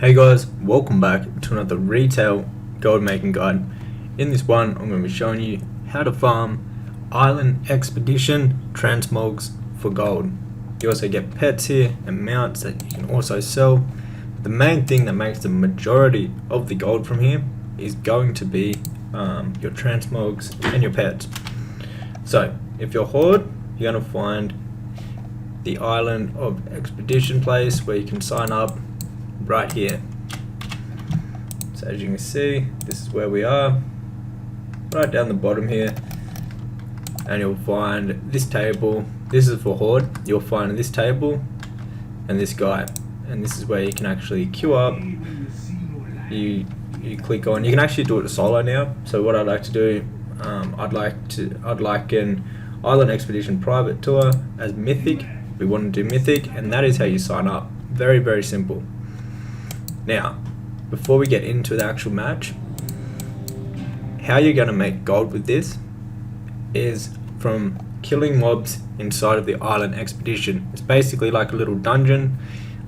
Hey guys, welcome back to another retail gold making guide. In this one, I'm going to be showing you how to farm island expedition transmogs for gold. You also get pets here and mounts that you can also sell. The main thing that makes the majority of the gold from here is going to be your transmogs and your pets. So if you're Horde, you're going to find the island of expedition place where you can sign up right here. So as you can see, this is where we are, right down the bottom here, and you'll find this table. This is for Horde. You'll find this table and this guy, and this is where you can actually queue up. You click on. You can actually do it solo now. So what I'd like to do, I'd like an island expedition private tour as mythic. We want to do mythic, and that is how you sign up. Very, very simple. Now, before we get into the actual match, how you're going to make gold with this is from killing mobs inside of the island expedition. It's basically like a little dungeon,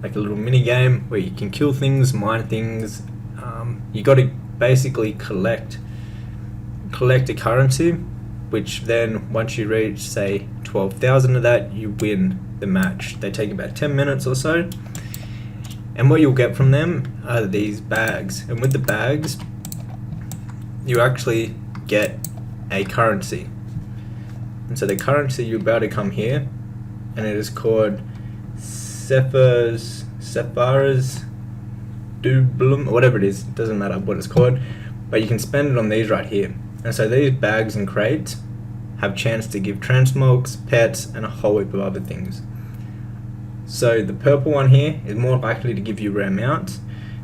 like a little mini game where you can kill things, mine things. You got to basically collect a currency, which then once you reach say 12,000 of that, you win the match. They take about 10 minutes or so. And what you'll get from them are these bags, and with the bags you actually get a currency. And so the currency, you're about to come here, and it is called Sepharas Dublum, or whatever it is. It doesn't matter what it's called, but you can spend it on these right here. And so these bags and crates have chance to give transmogs, pets, and a whole heap of other things. So the purple one here is more likely to give you rare mounts,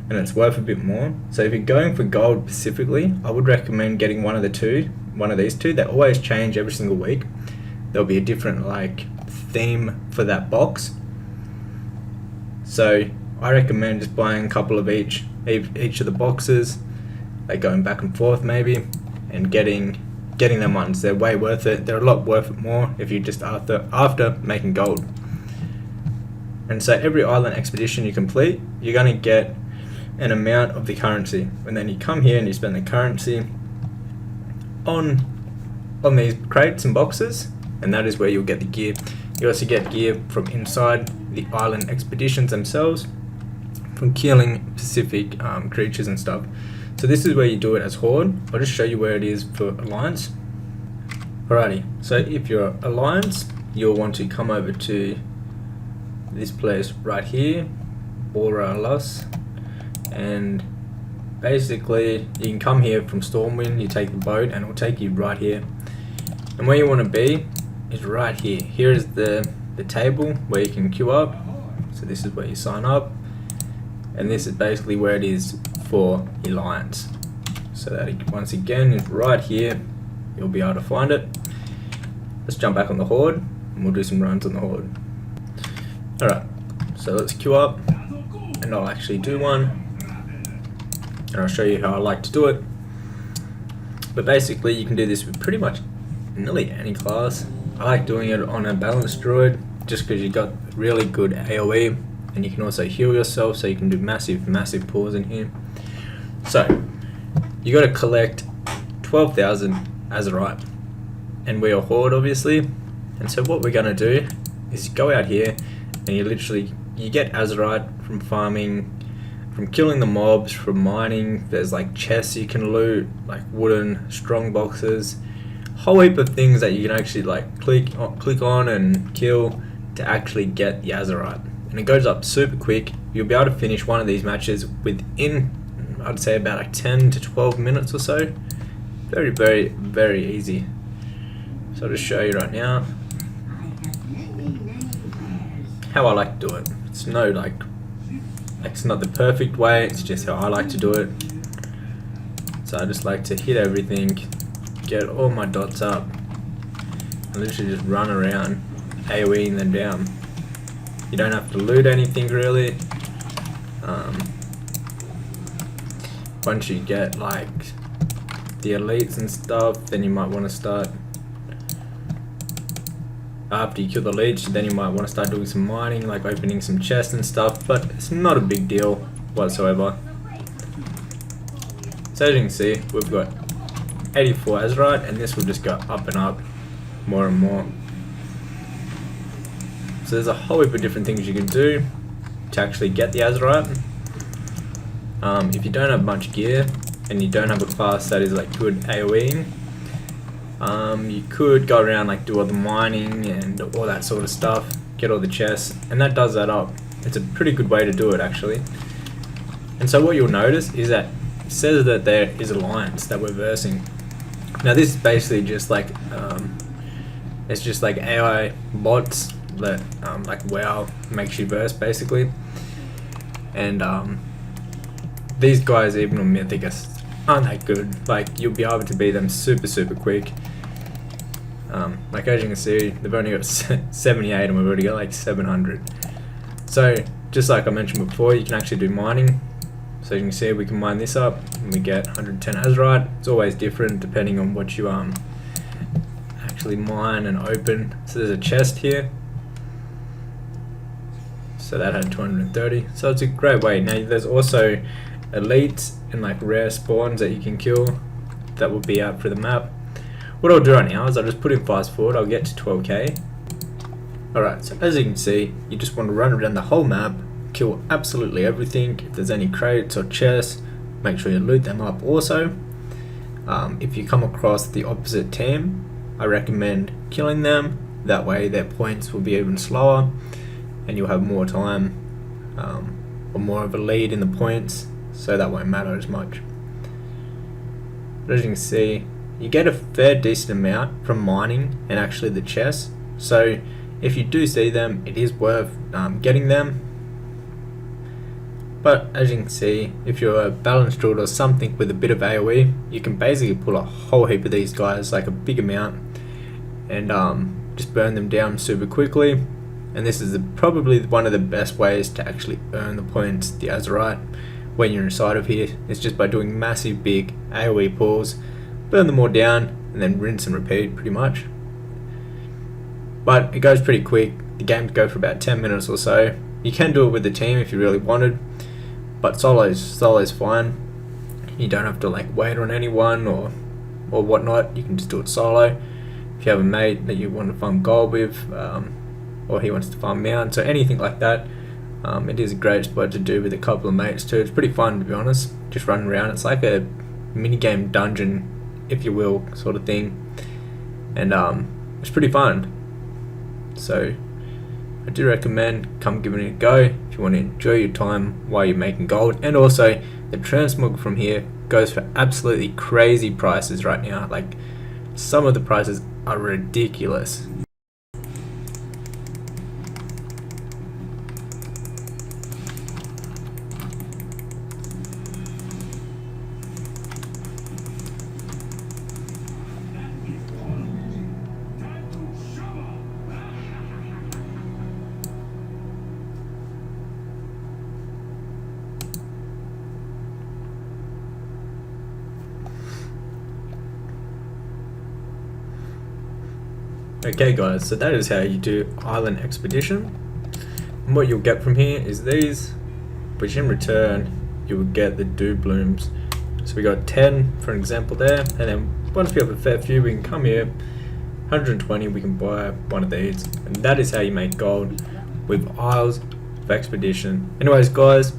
and it's worth a bit more. So if you're going for gold specifically, I would recommend getting one of these two. They always change every single week. There'll be a different theme for that box. So I recommend just buying a couple of each of the boxes, like going back and forth maybe, and getting them ones. They're way worth it. They're a lot worth it more if you just after making gold. And so every island expedition you complete, you're going to get an amount of the currency, and then you come here and you spend the currency on these crates and boxes, and that is where you'll get the gear. You also get gear from inside the island expeditions themselves, from killing specific creatures and stuff. So this is where you do it as Horde. I'll just show you where it is for Alliance. Alrighty, so if you're Alliance, you'll want to come over to this place right here, Boralas, and basically you can come here from Stormwind. You take the boat and it'll take you right here, and where you want to be is right here. Here is the table where you can queue up. So this is where you sign up, and this is basically where it is for Alliance. So that once again is right here. You'll be able to find it. Let's jump back on the Horde and we'll do some runs on the Horde. Alright, so let's queue up, and I'll actually do one, and I'll show you how I like to do it. But basically you can do this with pretty much nearly any class. I like doing it on a balanced druid just because you got really good AoE, and you can also heal yourself, so you can do massive pulls in here. So you got to collect 12,000 Azerite, and we're a Horde obviously. And so what we're going to do is go out here, and you get Azerite from farming, from killing the mobs, from mining. There's like chests you can loot, like wooden strong boxes, whole heap of things that you can actually click on and kill to actually get the Azerite. And it goes up super quick. You'll be able to finish one of these matches within, I'd say, about 10 to 12 minutes or so. Very, very, very easy. So I'll just show you right now how I like to do it. It's it's not the perfect way, it's just how I like to do it. So I just like to hit everything, get all my dots up, and literally just run around AoEing them down. You don't have to loot anything really. Once you get like the elites and stuff, then you might want to start after you kill the leech, then you might want to start doing some mining, like opening some chests and stuff, but it's not a big deal. whatsoever. So as you can see, we've got 84 Azerite, and this will just go up and up more and more. So there's a whole heap of different things you can do to actually get the Azerite. If you don't have much gear and you don't have a class that is like good AoEing, you could go around like do all the mining and all that sort of stuff, get all the chests, and that does that up. It's a pretty good way to do it actually. And so what you'll notice is that it says that there is alliance that we're versing. Now this is basically just like it's just like AI bots that like WoW makes you verse basically. And these guys even on Mythic aren't that good. Like you'll be able to beat them super quick. Like as you can see, they've only got 78 and we've already got like 700. So just like I mentioned before, you can actually do mining. So you can see we can mine this up and we get 110 Azerite. It's always different depending on what you actually mine and open. So there's a chest here. So that had 230. So it's a great way. Now there's also elites and like rare spawns that you can kill that will be out for the map. What I'll do right now is I'll just put in fast forward. I'll get to 12k. Alright, so as you can see, you just want to run around the whole map, kill absolutely everything. If there's any crates or chests, make sure you loot them up also. If you come across the opposite team, I recommend killing them. That way their points will be even slower and you'll have more time or more of a lead in the points, so that won't matter as much. But as you can see, you get a fair decent amount from mining and actually the chests. So if you do see them, it is worth getting them. But as you can see, if you're a balanced druid or something with a bit of AoE, you can basically pull a whole heap of these guys, like a big amount, and just burn them down super quickly. And this is probably one of the best ways to actually earn the points, the Azerite, when you're inside of here. It's just by doing massive big AoE pulls, burn them all down, and then rinse and repeat pretty much. But it goes pretty quick. The games go for about 10 minutes or so. You can do it with the team if you really wanted, but solo's fine. You don't have to like wait on anyone or whatnot. You can just do it solo. If you have a mate that you want to farm gold with, or he wants to farm mounts or anything like that, it is a great spot to do with a couple of mates too. It's pretty fun, to be honest, just running around. It's like a minigame dungeon, if you will, sort of thing, and it's pretty fun. So I do recommend come giving it a go if you want to enjoy your time while you're making gold. And also the transmog from here goes for absolutely crazy prices right now. Like some of the prices are ridiculous. Okay guys, so that is how you do Island Expedition. And what you'll get from here is these, which in return you will get the dew blooms. So we got 10 for an example there, and then once we have a fair few we can come here, 120 we can buy one of these, and that is how you make gold with Isles of Expedition. Anyways guys,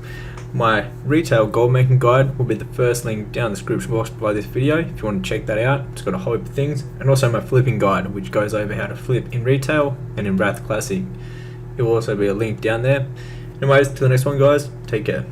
my retail gold making guide will be the first link down the description box below this video if you want to check that out. It's got a whole heap of things, and also my flipping guide, which goes over how to flip in retail and in Wrath Classic. It will also be a link down there. Anyways, till the next one guys, take care.